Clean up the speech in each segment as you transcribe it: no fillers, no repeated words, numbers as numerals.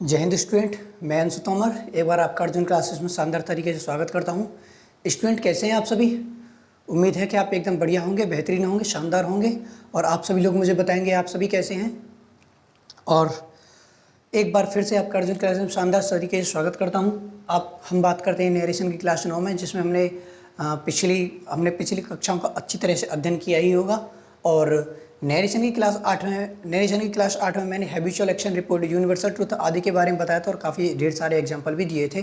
जय हिंद स्टूडेंट, मैं अंशु तोमर एक बार आपका अर्जुन क्लासेस में शानदार तरीके से स्वागत करता हूं। स्टूडेंट कैसे हैं आप सभी? उम्मीद है कि आप एकदम बढ़िया होंगे, बेहतरीन होंगे, शानदार होंगे और आप सभी लोग मुझे बताएंगे आप सभी कैसे हैं। और एक बार फिर से आपका अर्जुन क्लासेस में शानदार तरीके से स्वागत करता हूँ। हम बात करते हैं नरेशन की क्लास 9 में, जिसमें हमने पिछली कक्षाओं का अच्छी तरह से अध्ययन किया ही होगा। और नरेशन की क्लास 8 में मैंने habitual action report, universal truth आदि के बारे में बताया था और काफ़ी ढेर सारे एग्जाम्पल भी दिए थे।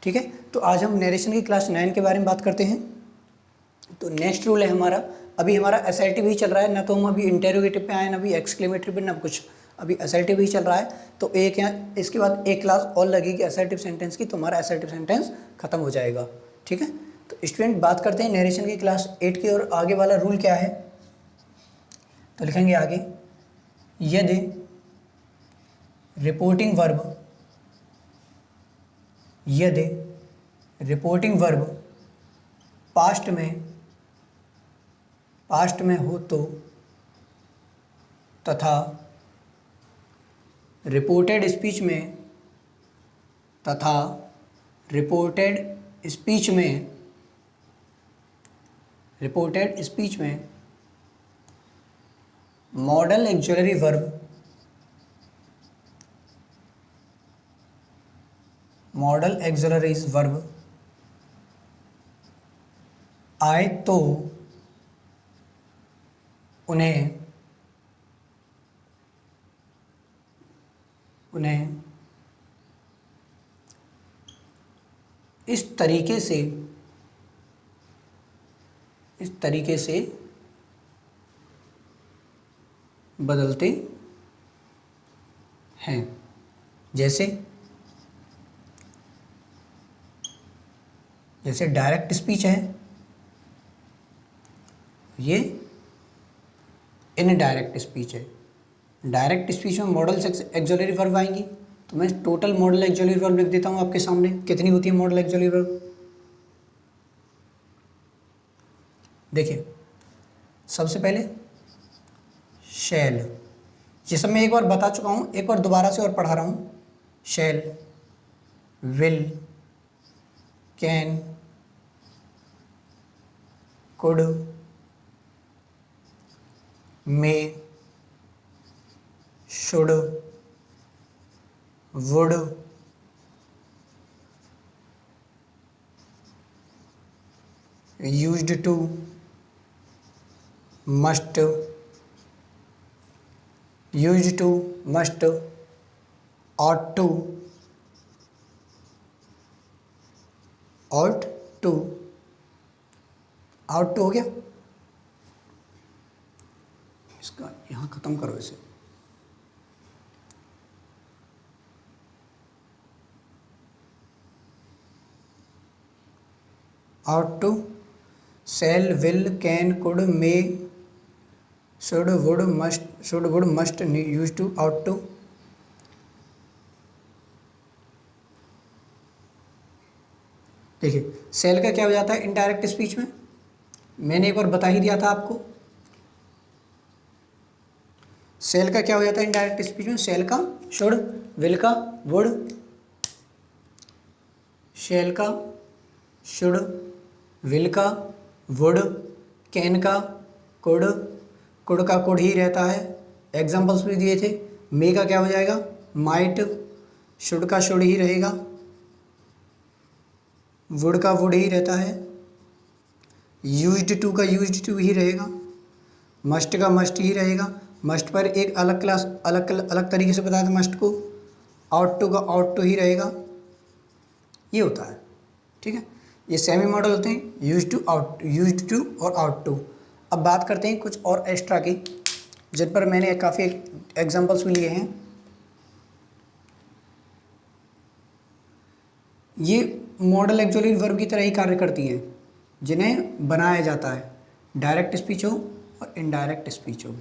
ठीक है, तो आज हम नरेशन की क्लास 9 के बारे में बात करते हैं। तो नेक्स्ट रूल है हमारा, अभी हमारा एसएलटी भी चल रहा है ना, तो हम अभी इंटेरोगेटिव पे आए ना, अभी एक्सक्लेमेटरी पे ना कुछ, अभी एसएलटी भी चल रहा है। तो एक यहाँ इसके बाद एक क्लास और लगेगी एसर्टिव सेंटेंस की, तो हमारा एसर्टिव सेंटेंस खत्म हो जाएगा। ठीक है, तो स्टूडेंट बात करते हैं नरेशन की क्लास 8 की। और आगे वाला रूल क्या है, तो लिखेंगे आगे, यदि रिपोर्टिंग वर्ब पास्ट में हो तो तथा रिपोर्टेड स्पीच में मॉडल एक्सिलरी वर्ब आए तो उन्हें इस तरीके से बदलते हैं, जैसे डायरेक्ट स्पीच है, ये इनडायरेक्ट स्पीच है। डायरेक्ट स्पीच में मॉडल एक्सिलरी वर्ब आएंगी, तो मैं टोटल मॉडल एक्सिलरी वर्ब लिख देता हूँ आपके सामने। कितनी होती है मॉडल एक्सिलरी वर्ब? देखिए, सबसे पहले शैल, ये सब मैं एक बार बता चुका हूँ, एक बार दोबारा से और पढ़ा रहा हूँ। Shall, will, can, could, may, should, would, used to, must, ought to, हो गया। इसका यहाँ ख़त्म करो इसे। ought to, shall, will, can, could, may, should, would, must, used to, ought to। देखिए, सेल का क्या हो जाता है इनडायरेक्ट स्पीच में, मैंने एक बार बता ही दिया था आपको। सेल का क्या हो जाता है इनडायरेक्ट स्पीच में? सेल का शुड, विल का वुड, शेल का शुड, विल का वुड, कैन का कुड का कुड ही रहता है। एग्जांपल्स भी दिए थे। मे का क्या हो जाएगा? माइट, शुड का शुड ही रहेगा, वुड का वुड ही रहता है, यूज्ड टू का यूज्ड टू ही रहेगा, मस्ट का मस्ट ही रहेगा। मस्ट पर एक अलग तरीके से बताया था मस्ट को। आउट टू का आउट टू ही रहेगा, ये होता है। ठीक है, ये सेमी मॉडल होते हैं, यूज्ड टू और आउट टू। अब बात करते हैं कुछ और एक्स्ट्रा की, जिन पर मैंने काफ़ी एग्जांपल्स भी लिए हैं। ये मॉडल एक्सिलरी वर्ब की तरह ही कार्य करती हैं, जिन्हें बनाया जाता है, डायरेक्ट स्पीच हो और इनडायरेक्ट स्पीच हो।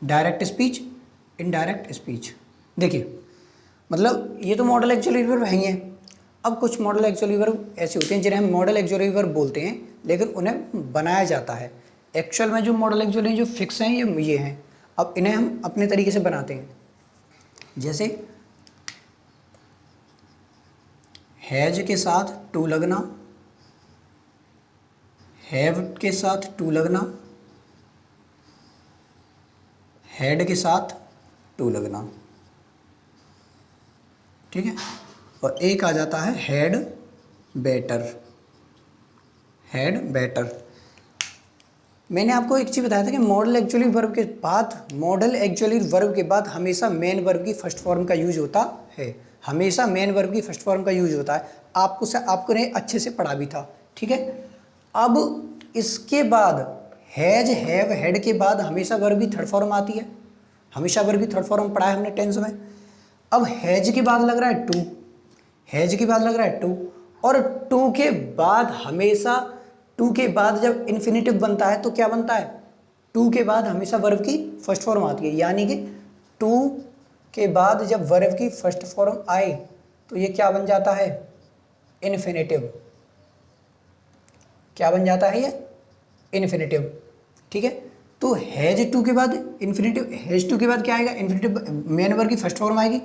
Direct speech, indirect speech. देखिए, मतलब ये तो मॉडल एक्सिलरी वर्ब है ही हैं। अब कुछ मॉडल एक्सिलरी वर्ब ऐसे होते हैं जिन्हें हम मॉडल एक्सिलरी वर्ब बोलते हैं, लेकिन उन्हें बनाया जाता है। एक्चुअल में जो मॉडल एक्सिलरी जो फिक्स हैं ये हैं। अब इन्हें हम अपने तरीके से बनाते हैं। जैसे हैज के साथ टू लगना, हैव के साथ टू लगना, हैड के साथ टू लगना, ठीक है। और एक आ जाता है हैड बेटर, हैड बेटर। मैंने आपको एक चीज़ बताया था कि मॉडल एक्चुअली वर्ब के बाद, मॉडल एक्चुअली वर्ब के बाद हमेशा मेन वर्ब की फर्स्ट फॉर्म का यूज होता है, हमेशा मेन वर्ब की फर्स्ट फॉर्म का यूज होता है। आपको ने अच्छे से पढ़ा भी था, ठीक है। अब इसके बाद हैज, हैव, हैड के बाद हमेशा वर्ब की थर्ड फॉर्म आती है, हमेशा वर्ब की थर्ड फॉर्म पढ़ा है हमने टेंस में। अब हैज के बाद लग रहा है टू, हैज के बाद लग रहा है टू, और टू के बाद हमेशा, टू के बाद जब इन्फिनेटिव बनता है तो क्या बनता है, टू के बाद हमेशा वर्ब की फर्स्ट फॉर्म आती है, यानी कि टू के बाद जब वर्ब की फर्स्ट फॉर्म आए तो ये क्या बन जाता है, इन्फिनेटिव। क्या बन जाता है ये, इन्फिनेटिव, ठीक है। तो हैज टू के बाद इन्फिनेटिव, हैज टू के बाद क्या आएगा, इन्फिनेटिव, मेन वर्ब की फर्स्ट फॉर्म आएगी,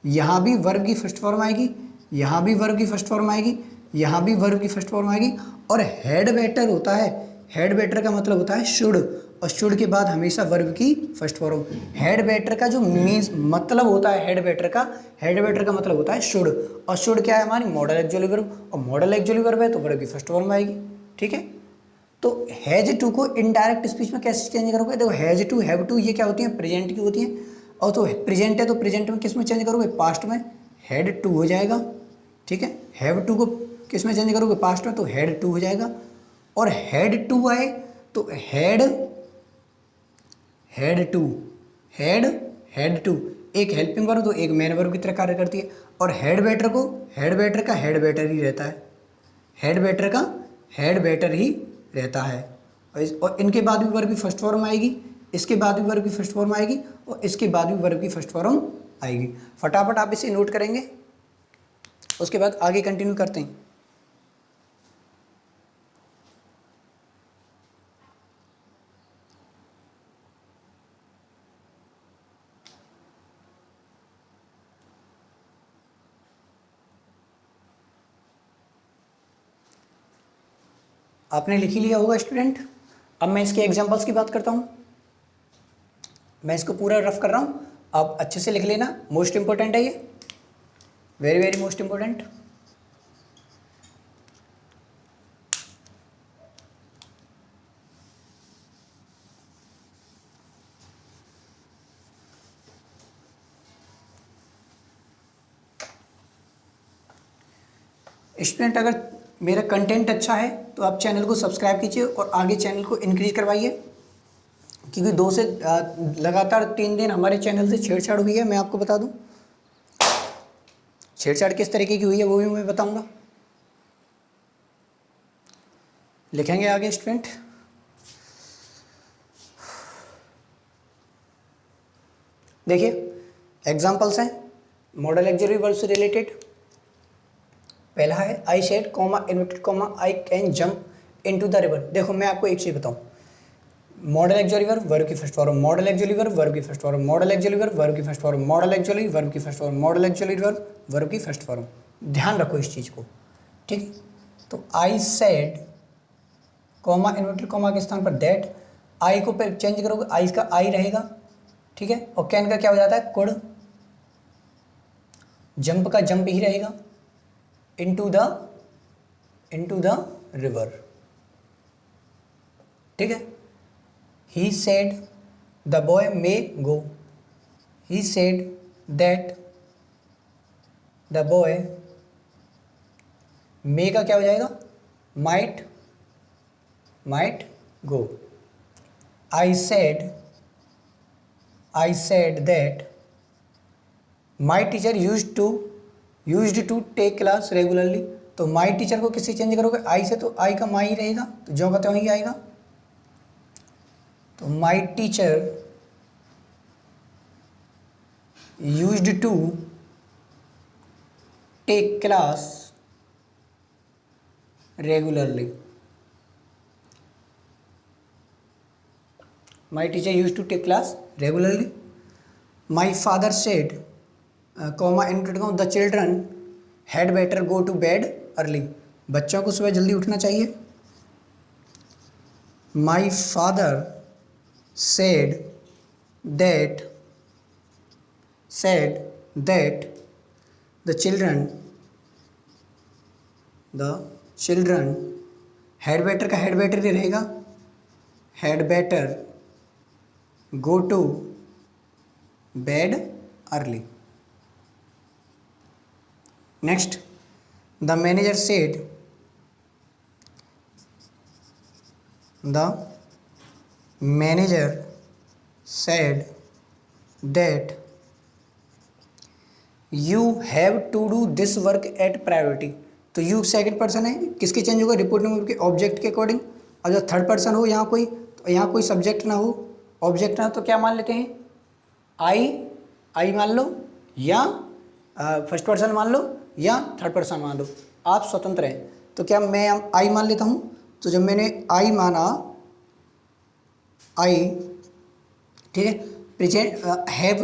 यहाँ भी वर्ब की फर्स्ट फॉर्म आएगी, यहाँ भी वर्ब की फर्स्ट फॉर्म आएगी, यहाँ भी वर्ब की फर्स्ट फॉर्म आएगी। और हेड बेटर होता है, हेड बेटर का मतलब होता है शुड, और शुड के बाद हमेशा वर्ब की फर्स्ट फॉर्म। हेड बेटर का जो मीन्स मतलब होता है, हेड बेटर का मतलब होता है शुड, और शुड क्या है हमारी मॉडल एक्चुअली वर्ब, और मॉडल एक्चुअली वर्ब है तो वर्ब की फर्स्ट फॉर्म आएगी, ठीक है। तो हैज टू को इनडायरेक्ट स्पीच में कैसे चेंज करोगे, देखो हैज टू, हैव टू ये क्या होती है, प्रेजेंट की होती है, और तो प्रेजेंट है तो प्रेजेंट में किस में चेंज करोगे, पास्ट में, हैड टू हो जाएगा, ठीक है। हैव टू को किस में चेंज करोगे, पास्ट में, तो हैड टू हो जाएगा। और हैड टू आए तो had, had to, had to एक हेल्पिंग वर्ब तो एक मेन वर्ब की तरह कार्य करती है। और हेड बेटर को, हेड बेटर का हेड बेटर ही रहता है, हेड बेटर का हेड बेटर ही रहता है। और इनके बाद भी वर्ब की फर्स्ट फॉर्म आएगी, इसके बाद भी वर्ब की फर्स्ट फॉर्म आएगी, और इसके बाद भी वर्ब की फर्स्ट फॉर्म आएगी। फटाफट आप इसे नोट करेंगे, उसके बाद आगे कंटिन्यू करते हैं। आपने लिख ही लिया होगा स्टूडेंट। अब मैं इसके एग्जांपल्स की बात करता हूँ, मैं इसको पूरा रफ कर रहा हूँ, आप अच्छे से लिख लेना, मोस्ट इंपॉर्टेंट है ये, very very most important. Student अगर मेरा कंटेंट अच्छा है तो आप चैनल को सब्सक्राइब कीजिए और आगे चैनल को इंक्रीज करवाइए, क्योंकि 2 से लगातार 3 दिन हमारे चैनल से छेड़छाड़ हुई है। मैं आपको बता दूं छेड़छाड़ किस तरीके की हुई है वो भी मैं बताऊंगा। लिखेंगे आगे स्टूडेंट। देखिए एग्जांपल्स हैं मॉडल एक्सिलरी वर्ब से रिलेटेड। पहला है I said comma inverted comma I can jump into the river. देखो मैं आपको एक चीज़ बताऊं, मॉडल एक्सिलरी वर्ब की first form, modal auxiliary verb की first form, modal auxiliary verb की first form, modal auxiliary verb की first form, modal auxiliary verb की फर्स्ट फॉर्म। ध्यान रखो इस चीज़ को, ठीक। तो I said comma inverted comma के स्थान पर दैट, आई को चेंज करोगे आई का आई रहेगा, ठीक है। और कैन का क्या हो जाता है कुड, जंप का जंप ही रहेगा, इनटू द रिवर, ठीक है। He said the boy may go, he said that the boy, may का क्या हो जाएगा might go. I said that my teacher used to take class regularly. तो माई टीचर को किससे चेंज करोगे आई से, तो आई का माई ही रहेगा, तो जो का त्यों ही आएगा। तो my teacher used to take class regularly, my teacher used to take class regularly. My father said comma inverted comma the children had better go to bed early, बच्चों को सुबह जल्दी उठना चाहिए। My father said that the children had better का had better ही रहेगा, had better go to bed early. Next, the manager said that you have to do this work at priority. तो you सेकंड पर्सन है, किसकी change होगा, reporting के object के according. और जब थर्ड पर्सन हो यहाँ कोई, तो यहाँ कोई सब्जेक्ट ना हो, ऑब्जेक्ट ना हो, तो क्या मान लेते हैं, आई मान लो, या फर्स्ट पर्सन मान लो, या थर्ड पर्सन मान लो, आप स्वतंत्र हैं। तो क्या मैं आई मान लेता हूँ, तो जब मैंने आई माना, आई, ठीक है, प्रेजेंट हैज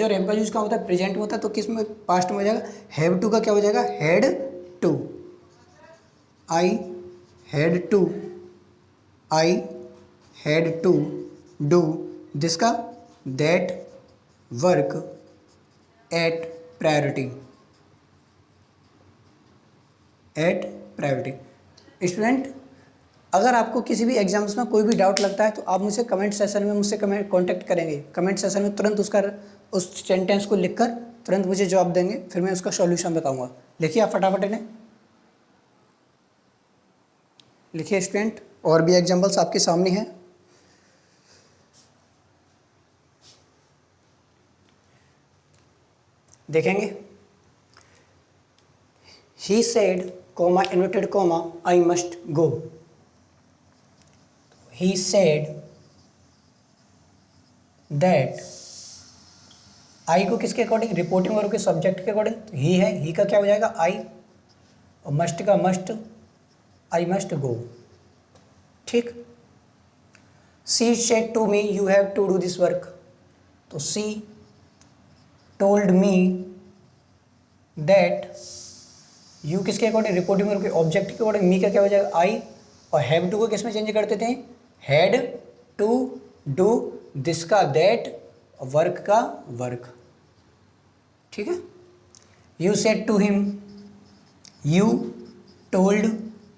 और हैव का यूज क्या होता है, प्रेजेंट में होता है, तो किस में, पास्ट में हो जाएगा, हैव टू का क्या हो जाएगा, had to, I had to do this का that work at priority. Student, अगर आपको किसी भी एग्जाम्स में कोई भी डाउट लगता है तो आप मुझसे कमेंट सेशन में मुझसे कांटेक्ट करेंगे। कमेंट सेशन में तुरंत उस सेंटेंस को लिखकर तुरंत मुझे जवाब देंगे, फिर मैं उसका सॉल्यूशन बताऊंगा। लिखिए आप फटाफट इन्हें लिखिए स्टूडेंट, और भी एग्जाम्पल्स आपके सामने हैं। देखेंगे, he said comma inverted comma I must go. He said that, आई को किसके अकॉर्डिंग, रिपोर्टिंग वर्ब के सब्जेक्ट के अकॉर्डिंग, तो ही है, ही का क्या हो जाएगा, आई, और मस्ट का मस्ट, आई मस्ट गो, ठीक। She said to me you have to do this work, तो she told me that, you किसके अकॉर्डिंग, रिपोर्टिंग वर्ब के ऑब्जेक्ट के अकॉर्डिंग, मी का क्या हो जाएगा, आई, और हैव टू को किस में चेंज करते थे, हैड टू डू दिस का दैट, वर्क का वर्क, ठीक है। You said to him, you told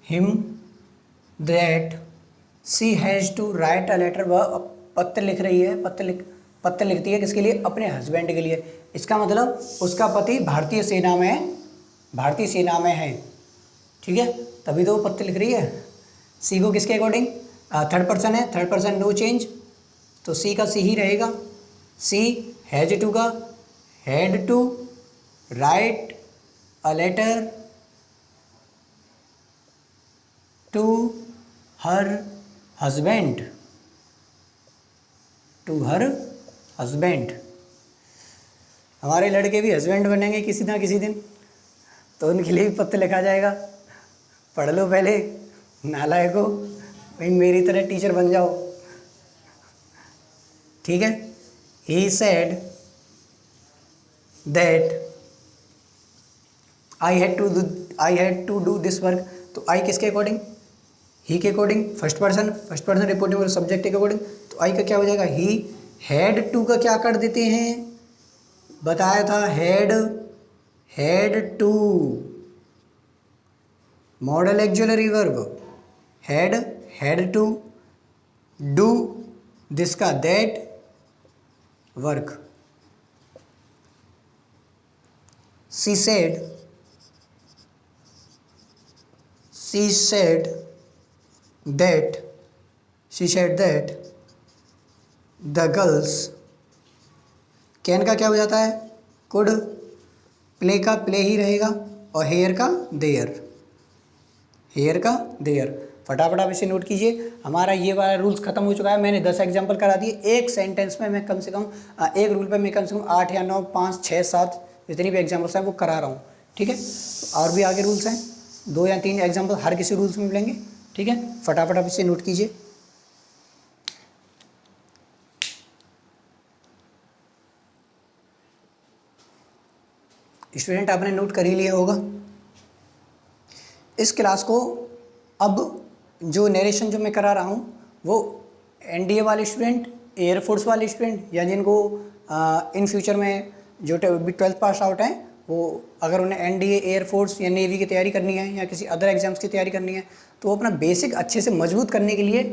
him that she has to write a letter, वह पत्र लिख रही है, पत्र लिखती है किसके लिए, अपने हस्बैंड के लिए। इसका मतलब उसका पति भारतीय सेना में है, ठीक है, तभी तो वो पत्र लिख रही है। सी को किसके अकॉर्डिंग, थर्ड पर्सन है, थर्ड पर्सन नो चेंज, तो सी का सी ही रहेगा। सी हैज टू का had to write a letter to her husband, हमारे लड़के भी हस्बैंड बनेंगे किसी ना किसी दिन, तो उनके लिए भी पत्र लिखा जाएगा। पढ़ लो पहले, नालायको, भाई मेरी तरह टीचर बन जाओ, ठीक है। He said that I had to do this work, तो आई किसके अकॉर्डिंग, ही के according, first person reporting subject के अकॉर्डिंग, तो आई का क्या हो जाएगा, ही। हैड टू का क्या कर देते हैं, बताया था, had to, modal auxiliary verb, had to do this का that work. She said that the girls, can का क्या हो जाता है, कुड, प्ले का प्ले ही रहेगा, और हेयर का देयर। फटाफट आप इसे नोट कीजिए। हमारा ये वाला रूल्स खत्म हो चुका है। मैंने 10 एग्जाम्पल करा दिए। एक सेंटेंस में मैं कम से कम एक रूल पे मैं कम से कम 8 या 9, 5, 6, 7 जितनी भी एग्जाम्पल्स हैं वो करा रहा हूँ, ठीक है। तो और भी आगे रूल्स हैं, 2 या 3 एग्जाम्पल हर किसी रूल्स में मिलेंगे, ठीक है। फटाफट आप इसे नोट कीजिए। स्टूडेंट आपने नोट कर ही लिया होगा। इस क्लास को अब जो नरेशन जो मैं करा रहा हूँ वो एनडीए वाले स्टूडेंट, एयरफोर्स वाले स्टूडेंट, या जिनको इन फ्यूचर में जो 12th पास आउट हैं, वो अगर उन्हें एनडीए, एयरफोर्स या नेवी की तैयारी करनी है या किसी अदर एग्जाम्स की तैयारी करनी है तो वो अपना बेसिक अच्छे से मजबूत करने के लिए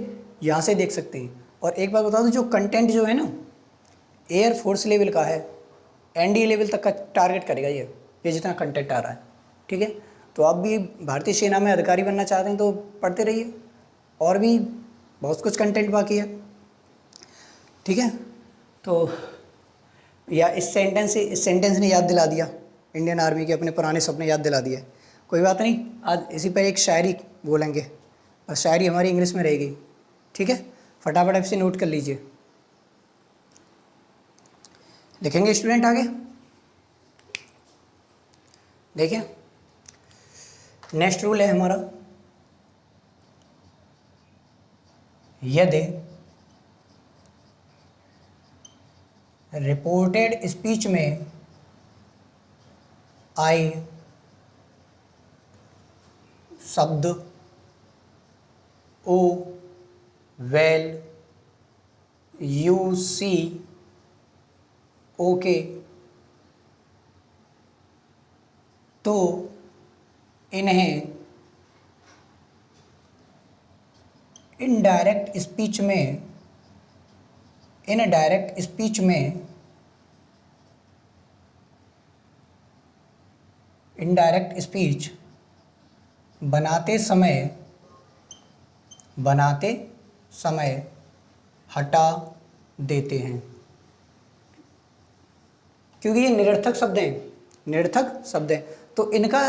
यहाँ से देख सकते हैं। और एक बात बता दूँ, जो कंटेंट जो है ना एयरफोर्स लेवल का है, एनडीए लेवल तक का टारगेट करेगा ये जितना कंटेंट आ रहा है, ठीक है। तो आप भी भारतीय सेना में अधिकारी बनना चाहते हैं तो पढ़ते रहिए, और भी बहुत कुछ कंटेंट बाकी है, ठीक है। तो या इस सेंटेंस ने याद दिला दिया, इंडियन आर्मी के अपने पुराने सपने याद दिला दिए। कोई बात नहीं, आज इसी पर एक शायरी बोलेंगे और शायरी हमारी इंग्लिश में रहेगी, ठीक है। फटाफट इसे नोट कर लीजिए। लिखेंगे स्टूडेंट आगे, देखिए नेक्स्ट रूल है हमारा, यदि रिपोर्टेड स्पीच में आए शब्द ओ, वेल, यू, सी, ओके, तो इन्हें इनडायरेक्ट स्पीच बनाते समय हटा देते हैं, क्योंकि ये निरर्थक शब्द हैं। तो इनका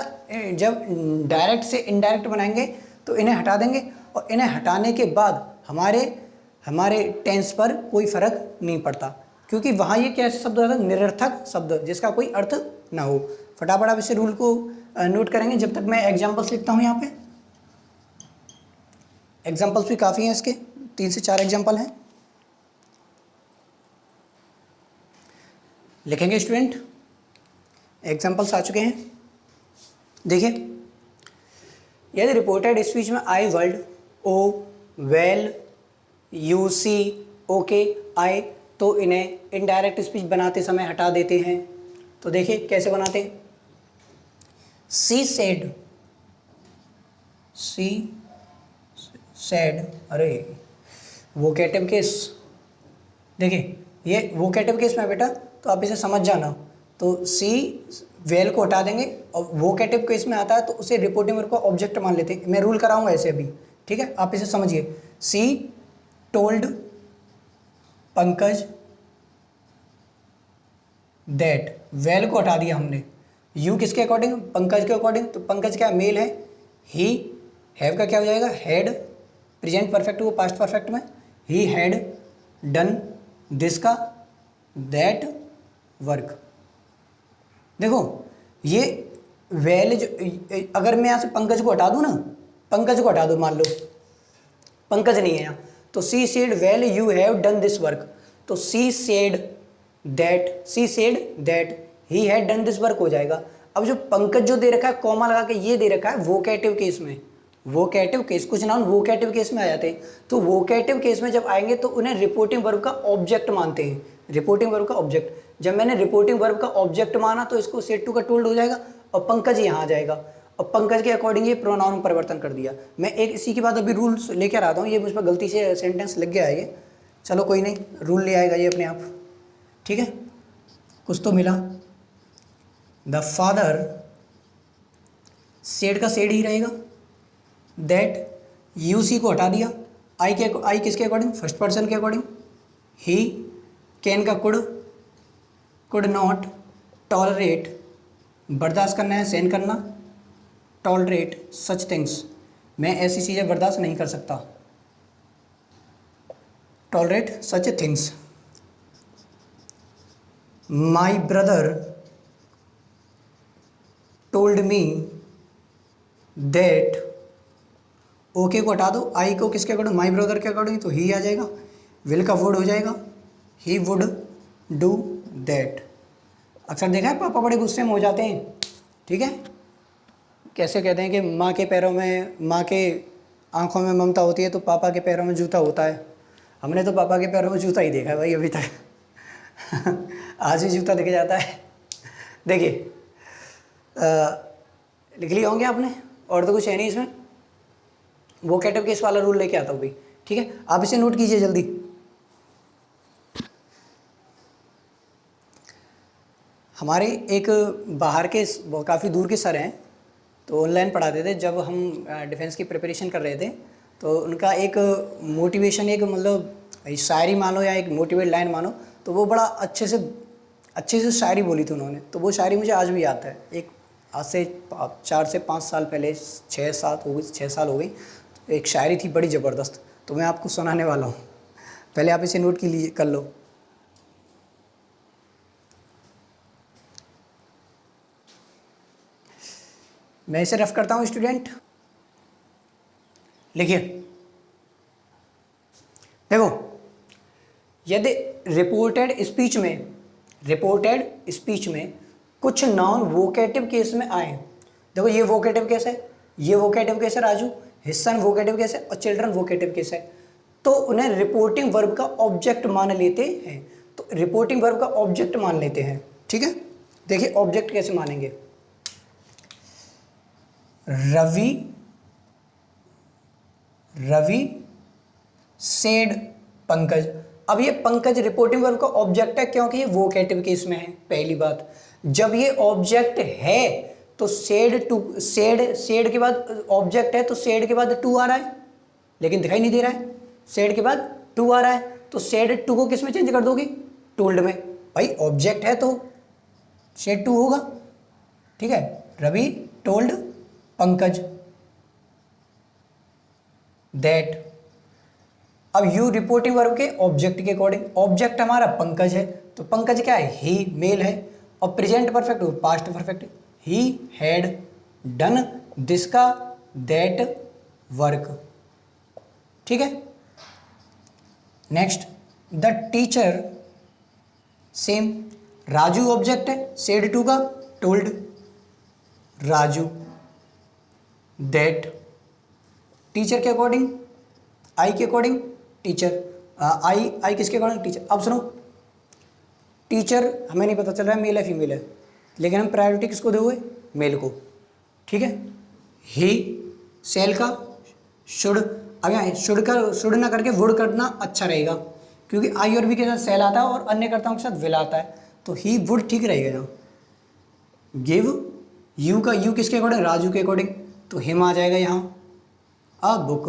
जब डायरेक्ट से इनडायरेक्ट बनाएंगे तो इन्हें हटा देंगे, और इन्हें हटाने के बाद हमारे टेंस पर कोई फर्क नहीं पड़ता, क्योंकि वहाँ ये कैसे शब्द होता है, निरर्थक शब्द जिसका कोई अर्थ ना हो। फटाफट आप इसे रूल को नोट करेंगे जब तक मैं एग्जाम्पल्स लिखता हूँ। यहाँ पे एग्जाम्पल्स भी काफ़ी हैं, इसके 3 से 4 एग्जाम्पल हैं। लिखेंगे स्टूडेंट, एग्जाम्पल्स आ चुके हैं। देखिए, यदि रिपोर्टेड स्पीच में आई word O, well, you, see, okay आए तो इन्हें इनडायरेक्ट स्पीच बनाते समय हटा देते हैं। तो देखिए कैसे बनाते हैं। सी सेड, अरे वोकेटिव केस, देखिए ये वोकेटिव केस में बेटा, तो आप इसे समझ जाना। तो सी वेल को हटा देंगे, और वोकेटिव केस में आता है तो उसे रिपोर्टिंग वर्ब को ऑब्जेक्ट मान लेते हैं। मैं रूल कराऊंगा ऐसे अभी, ठीक है, आप इसे समझिए। सी टोल्ड पंकज दैट, वेल को हटा दिया हमने, यू किसके अकॉर्डिंग, पंकज के अकॉर्डिंग, तो पंकज क्या मेल है, ही, हैव का क्या हो जाएगा, हैड, प्रेजेंट परफेक्ट वो पास्ट परफेक्ट में, ही हैड डन दिस का दैट वर्क। देखो ये वेल जो, अगर मैं यहाँ से पंकज को हटा दूँ ना, पंकज को हटा दूँ, मान लो पंकज नहीं है यहाँ, तो she said well you have done this work, तो she said that he had done this work हो जाएगा। अब जो पंकज जो दे रखा है कॉमा लगा के ये दे रखा है वोकेटिव केस में, वोकेटिव केस, कुछ नाउन वोकेटिव केस में आ जाते हैं। तो वोकेटिव केस में जब आएंगे तो उन्हें रिपोर्टिंग वर्ब का ऑब्जेक्ट मानते हैं, रिपोर्टिंग वर्ब का ऑब्जेक्ट। जब मैंने रिपोर्टिंग वर्ब का ऑब्जेक्ट माना तो इसको सेड टू का टोल्ड हो जाएगा, और पंकज यहाँ आ जाएगा, और पंकज के अकॉर्डिंग ये प्रोनाउन में परिवर्तन कर दिया। मैं एक इसी के बाद अभी रूल लेकर आता हूँ, ये मुझ पर गलती से सेंटेंस लग गया है ये, चलो कोई नहीं, रूल ले आएगा ये अपने आप, ठीक है। कुछ तो मिला। द फादर, सेड का सेड ही रहेगा, दैट यू सी को हटा दिया, आई किसके अकॉर्डिंग, फर्स्ट पर्सन के अकॉर्डिंग, ही, कैन का कुड नॉट टॉलरेट, बर्दाश्त करना है, सहन करना, टॉलरेट सच थिंग्स, मैं ऐसी चीज़ें बर्दाश्त नहीं कर सकता, tolerate such things. My brother told me that, okay को हटा दो, आई को किसके अकॉर्डिंग, माई ब्रदर के अकॉर्डिंग, तो ही आ जाएगा, विल का वुड हो जाएगा, ही वुड डू दैट। अक्सर देखा है पापा बड़े गुस्से में हो जाते हैं, ठीक है, कैसे कहते हैं कि माँ के पैरों में, माँ के आंखों में ममता होती है तो पापा के पैरों में जूता होता है। हमने तो पापा के पैरों में जूता ही देखा है भाई अभी तक आज भी जूता दिख जाता है। देखिए लिख लिया होंगे आपने, और तो कुछ है नहीं इसमें, वोकेटिव केस वाला रूल लेके आता हूँ भाई, ठीक है, आप इसे नोट कीजिए जल्दी। हमारे एक बाहर के काफ़ी दूर के सर हैं, तो ऑनलाइन पढ़ाते थे जब हम डिफेंस की प्रिपरेशन कर रहे थे, तो उनका एक मोटिवेशन, एक मतलब शायरी मानो या एक मोटिवेट लाइन मानो, तो वो बड़ा अच्छे से शायरी बोली थी उन्होंने, तो वो शायरी मुझे आज भी याद है। एक आज से 4 से 5 साल पहले, 6 साल हो गई, तो एक शायरी थी बड़ी ज़बरदस्त, तो मैं आपको सुनाने वाला हूँ, पहले आप इसे नोट कर लो। मैं इसे रफ करता हूँ स्टूडेंट, लिखिए। देखो, यदि रिपोर्टेड स्पीच में कुछ नॉन वोकेटिव केस में आए, देखो ये वोकेटिव केस है, ये वोकेटिव केस है राजू, हिस्सन वोकेटिव केस है और चिल्ड्रन वोकेटिव केस है, तो उन्हें रिपोर्टिंग वर्ब का ऑब्जेक्ट मान लेते हैं। तो रिपोर्टिंग वर्ब का ऑब्जेक्ट मान लेते हैं, ठीक है। देखिए ऑब्जेक्ट कैसे मानेंगे, रवि सेड पंकज। अब ये पंकज रिपोर्टिंग वर्ब का ऑब्जेक्ट है क्योंकि ये वोकेटिव केस में है। पहली बात, जब ये ऑब्जेक्ट है तो सेड के बाद ऑब्जेक्ट है तो सेड के बाद टू आ रहा है, लेकिन दिखाई नहीं दे रहा है, सेड के बाद टू आ रहा है, तो सेड टू को किस में चेंज कर दोगे, टोल्ड में। भाई ऑब्जेक्ट है तो सेड टू होगा, ठीक है। Ravi told Pankaj that. अब यू रिपोर्टिंग वर्ब के ऑब्जेक्ट के अकॉर्डिंग, ऑब्जेक्ट हमारा पंकज है, तो पंकज क्या है, ही मेल है, और प्रेजेंट परफेक्ट और past perfect, he had done this का दैट वर्क, ठीक है। Next, the teacher, same, Raju object है, सेड टू का, टोल्ड राजू दैट। टीचर के अकॉर्डिंग, आई के अकॉर्डिंग टीचर, आई किसके अकॉर्डिंग, टीचर। अब सुनो, टीचर हमें नहीं पता चल रहा है मेल है फीमेल है, लेकिन हम प्रायोरिटी किसको दे हुए, मेल को, ठीक है। ही सेल का शुड, अब यहाँ शुड ना करके वुड करना अच्छा रहेगा, क्योंकि आई और बी के साथ सेल आता है और अन्य कर्ताओं के साथ विल आता है, तो ही वुड ठीक रहेगा यहाँ। गिव, यू का, यू किसके अकॉर्डिंग, राजू के अकॉर्डिंग, तो हिम आ जाएगा यहाँ। अ बुक,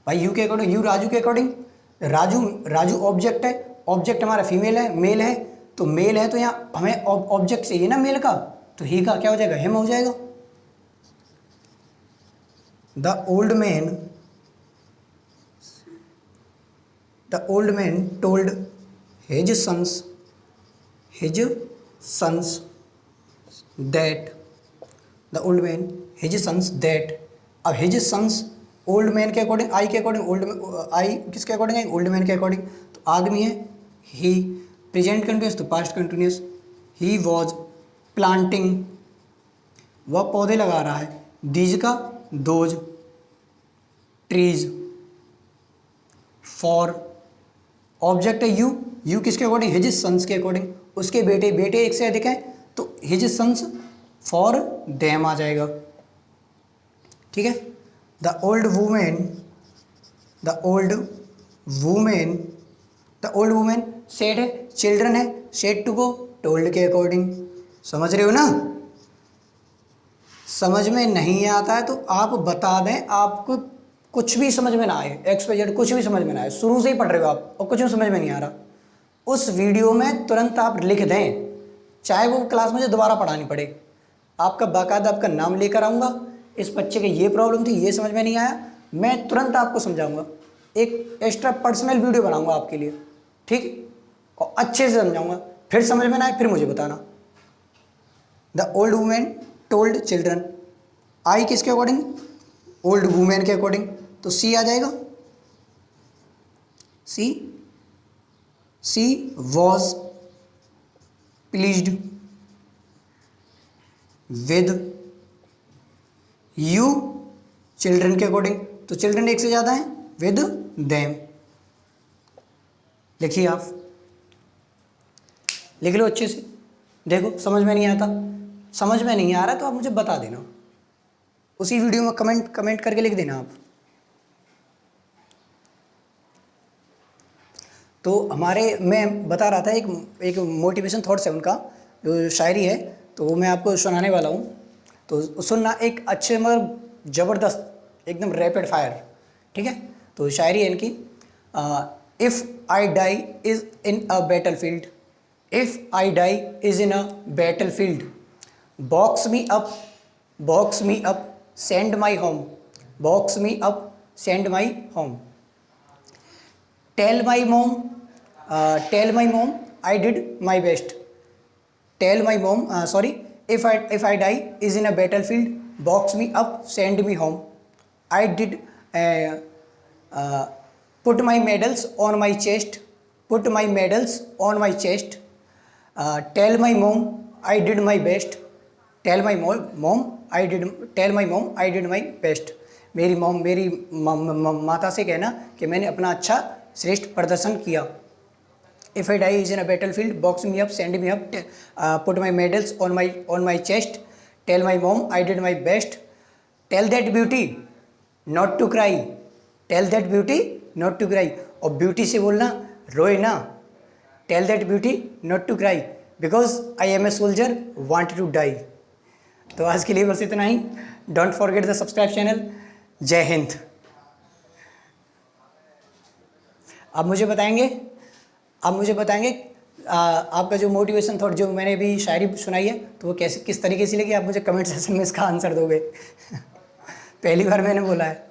भाई यू के अकॉर्डिंग, यू राजू के अकॉर्डिंग, राजू ऑब्जेक्ट है, ऑब्जेक्ट हमारा फीमेल है, मेल है, तो मेल है तो यहाँ हमें ऑब्जेक्ट चाहिए ना मेल का, तो ही का क्या हो जाएगा, हिम हो जाएगा। The old man told his sons that, the old man his sons that. अब हिज सन्स ओल्ड मैन के अकॉर्डिंग, आई के अकॉर्डिंग, आई किसके अकॉर्डिंग है, ओल्ड मैन के अकॉर्डिंग, तो आदमी है ही, प्रेजेंट कंटिन्यूस तो past continuous, he was planting, वह पौधे लगा रहा है, दीज का दोज ट्रीज, फॉर ऑब्जेक्ट है यू किसके अकॉर्डिंग, हिज सन्स के अकॉर्डिंग, उसके बेटे एक से अधिक हैं, तो हिज सन्स फॉर देम आ जाएगा, ठीक है। द ओल्ड वुमेन सेड है, चिल्ड्रन है, सेड टू को टोल्ड के अकॉर्डिंग, समझ रहे हो ना। समझ में नहीं आता है तो आप बता दें, आपको कुछ भी समझ में ना आए, एक्स वाई जेड कुछ भी समझ में ना आए, शुरू से ही पढ़ रहे हो आप और कुछ भी समझ में नहीं आ रहा, उस वीडियो में तुरंत आप लिख दें, चाहे वो क्लास मुझे दोबारा पढ़ानी पड़े, आपका बाकायदा आपका नाम लेकर आऊँगा, इस बच्चे की ये प्रॉब्लम थी, ये समझ में नहीं आया, मैं तुरंत आपको समझाऊंगा, एक एक्स्ट्रा पर्सनल वीडियो बनाऊंगा आपके लिए, ठीक, और अच्छे से समझाऊंगा, फिर समझ में ना आए फिर मुझे बताना। The old women told children, I किसके अकॉर्डिंग, ओल्ड वुमेन के अकॉर्डिंग, तो सी आ जाएगा, she was pleased with you children के अकॉर्डिंग, तो चिल्ड्रन एक से ज़्यादा हैं, विद देम। लिखिए आप, लिख लो अच्छे से। देखो समझ में नहीं आता, समझ में नहीं आ रहा तो आप मुझे बता देना, उसी वीडियो में कमेंट करके लिख देना आप। तो हमारे, मैं बता रहा था एक मोटिवेशन थॉट्स है उनका, जो शायरी है, तो वो मैं आपको सुनाने वाला हूँ। तो सुनना, एक अच्छे मतलब ज़बरदस्त एकदम रैपिड फायर, ठीक है। तो शायरी है इनकी, if I die is in a battlefield, if I die is in a battlefield, box me up send my home, box me up send my home, tell my mom I did my best, tell my mom sorry, if I die is in a battlefield, box me up, send me home, I did put my medals on my chest, put my medals on my chest, tell my mom I did my best, tell my mom I did my best। मेरी mom, मेरी माता से कहना कि मैंने अपना अच्छा श्रेष्ठ प्रदर्शन किया। If I die is in a battlefield, box me up, send me up, put my medals on my chest, tell my mom I did my best, tell that beauty not to cry, tell that beauty not to cry, और beauty से बोलना रोए ना, tell that beauty not to cry because I am a soldier want to die। तो आज के लिए बस इतना ही। Don't forget the subscribe channel. जय हिंद। आप मुझे बताएंगे आपका जो मोटिवेशन थॉट, जो मैंने भी शायरी सुनाई है, तो वो कैसे, किस तरीके से लगी, आप मुझे कमेंट सेक्शन में इसका आंसर दोगे। पहली बार मैंने बोला है।